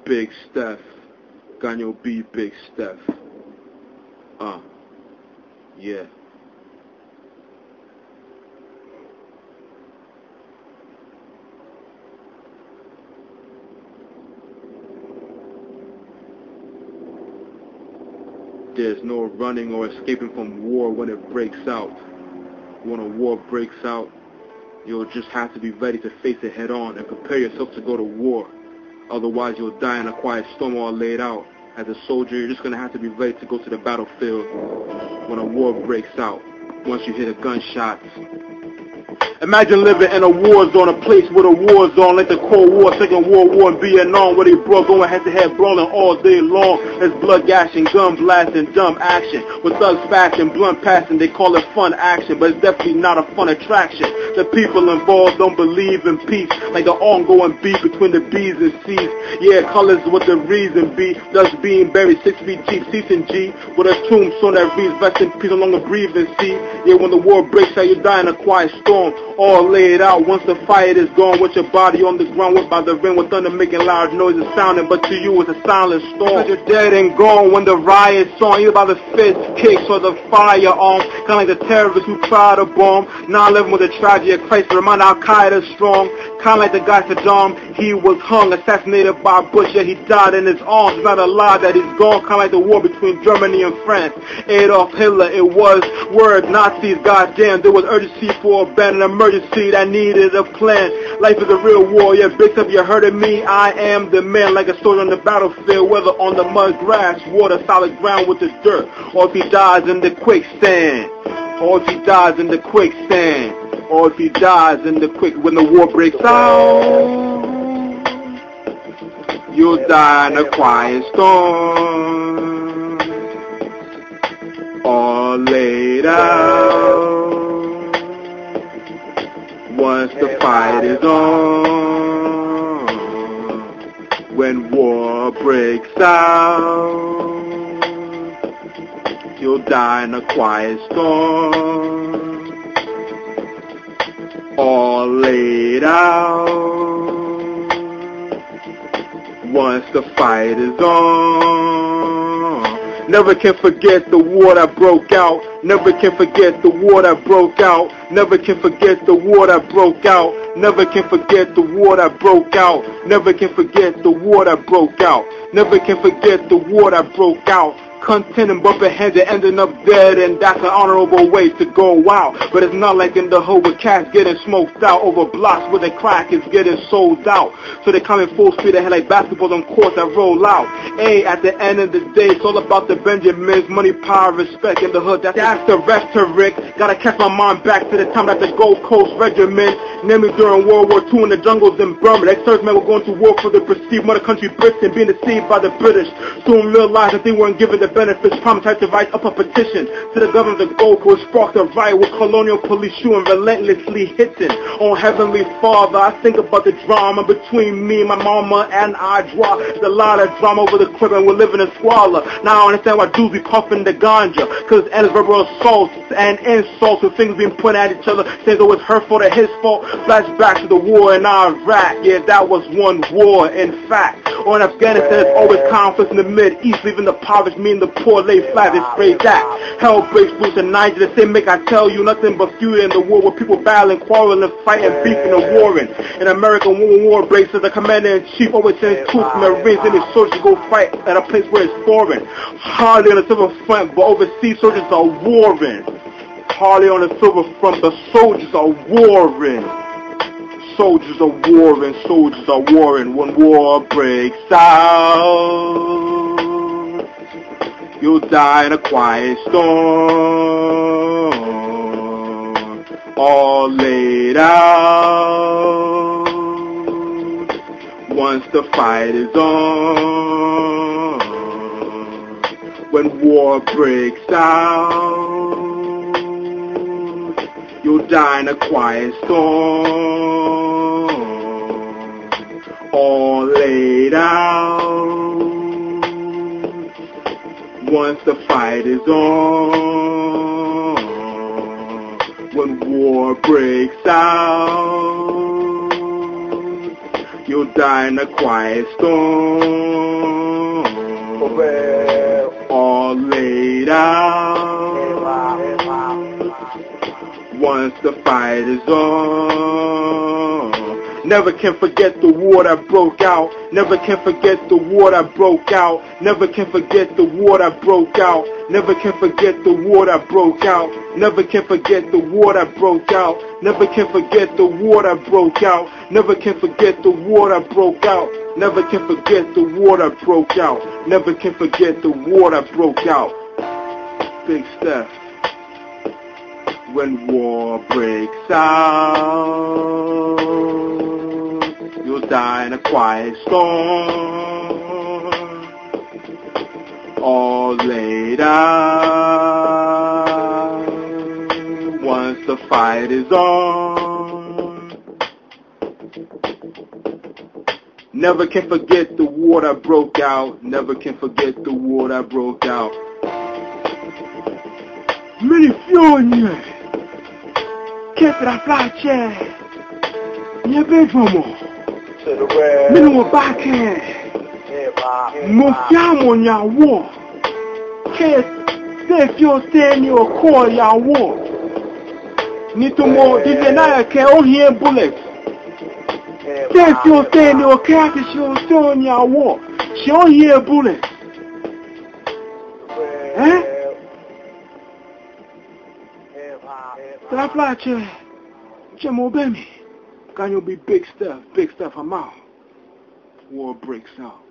BigSteff's, Ganyobe BigSteff. Yeah. There's no running or escaping from war when it breaks out. When a war breaks out, you'll just have to be ready to face it head on and prepare yourself to go to war. Otherwise, you'll die in a quiet storm all laid out. As a soldier, you're just going to have to be ready to go to the battlefield when a war breaks out, once you hear the gunshots. Imagine living in a war zone, a place with a war zone like the Cold War, Second World War, and Vietnam, where they brought going head-to-head brawling all day long. There's blood gashing, gun blasting, dumb action. With thugs fashion, blunt passing, they call it fun action, but it's definitely not a fun attraction. The people involved don't believe in peace, like the ongoing beef between the B's and C's. Yeah, colors what the reason be, thus being buried 6 feet deep, C's and G, with a tombstone that reads, rest in peace, no longer breathe and see. Yeah, when the war breaks out, you die in a quiet storm, all laid out. Once the fight is gone, with your body on the ground, whipped by the rain, with thunder making loud noises sounding, but to you it's a silent storm. Because you're dead and gone when the riot's on, either by the fist kicks or the firearm, kind of like the terrorists who tried to bomb. Now living with the tragedy of Christ, to remind Al-Qaeda strong. Kind of like the guy Saddam, he was hung, assassinated by Bush, yet he died in his arms. It's not a lie that he's gone, kind of like the war between Germany and France. Adolf Hitler, it was word Nazis, goddamn, there was urgency for a ban, an emergency that needed a plan. Life is a real war, yeah, BigSteff's, you heard of me, I am the man, like a soldier on the battlefield, whether on the mud, grass, water, solid ground with the dirt, or if he dies in the quicksand, or if he dies in the quicksand, or if he dies in the when the war breaks out, you'll die in a quiet storm, all laid out. Once the fight is on, when war breaks out, you'll die in a quiet storm, all laid out. Once the fight is on, never can forget the war that broke out. Never can forget the war that broke out. Never can forget the war that broke out. Never can forget the war that broke out. Never can forget the war that broke out. Never can forget the war that broke out. Contending, bumping heads and ending up dead, and that's an honorable way to go out. But it's not like in the hood with cats getting smoked out over blocks where the crack is getting sold out. So they come in full speed ahead like basketballs on courts that roll out. Hey, at the end of the day, it's all about the Benjamins, money, power, respect in the hood. That's the rhetoric. Gotta catch my mind back to the time that the Gold Coast Regiment, namely during World War II in the jungles in Burma. Ex-servicemen were going to war for the perceived mother country Britain, being deceived by the British. Soon realized that they weren't given the benefits, promised to write up a petition to the government of the Gold Coast, sparked a riot with colonial police shooting, relentlessly hitting on Heavenly Father. I think about the drama between me, my mama, and I draw. There's a lot of drama over the crib and we're living in squalor. Now I understand why dudes be puffing the ganja, cause it ends verbal assaults and insults with things being pointed at each other, saying it was her fault or his fault. Flashback to the war in Iraq, yeah, that was one war in fact. Or in Afghanistan, there's always conflicts in the Mid-East, leaving the impoverished, meaning the poor lay flat. They spray that. Hell breaks loose in Niger. The same make I tell you nothing but feud in the war, with people battling, quarreling, fighting, beefing, and warring. In America, when war breaks, the commander-in-chief always sends troops from Marines and his soldiers to go fight at a place where it's foreign. Hardly on the silver front, but overseas soldiers are warring. Hardly on the silver front, but soldiers are warring. Soldiers are warring, soldiers are warring. When war breaks out, you'll die in a quiet storm, all laid out. Once the fight is on, when war breaks out, you'll die in a quiet storm, all laid out. Once the fight is on, when war breaks out, You'll die in a quiet storm. All laid out. Once the fight is on. Never can forget the war that broke out. Never can forget the war that broke out. Never can forget the war that broke out. Never can forget the war that broke out. Never can forget the war that broke out. Never can forget the war that broke out. Never can forget the war that broke out. Never can forget the war that broke out. Never can forget the war that broke out. BigSteff's. When war breaks out, you'll die in a quiet storm. All laid out. Once the fight is on. Never can forget the war that broke out. Never can forget the war that broke out. Many furious. Qu'est-ce que la place? N'y a pas de moment. Mais nous on va faire. Mon fiamme y a war. Qu'est-ce que c'est ni au corps y a war. Ni tout le monde disait n'a qu'un rien bullet. Qu'est-ce que c'est ni au corps que c'est ni à war. C'est un rien bullet. Hein? La place, Jamo baby. Ganyobe BigSteff, I'm out. War breaks out.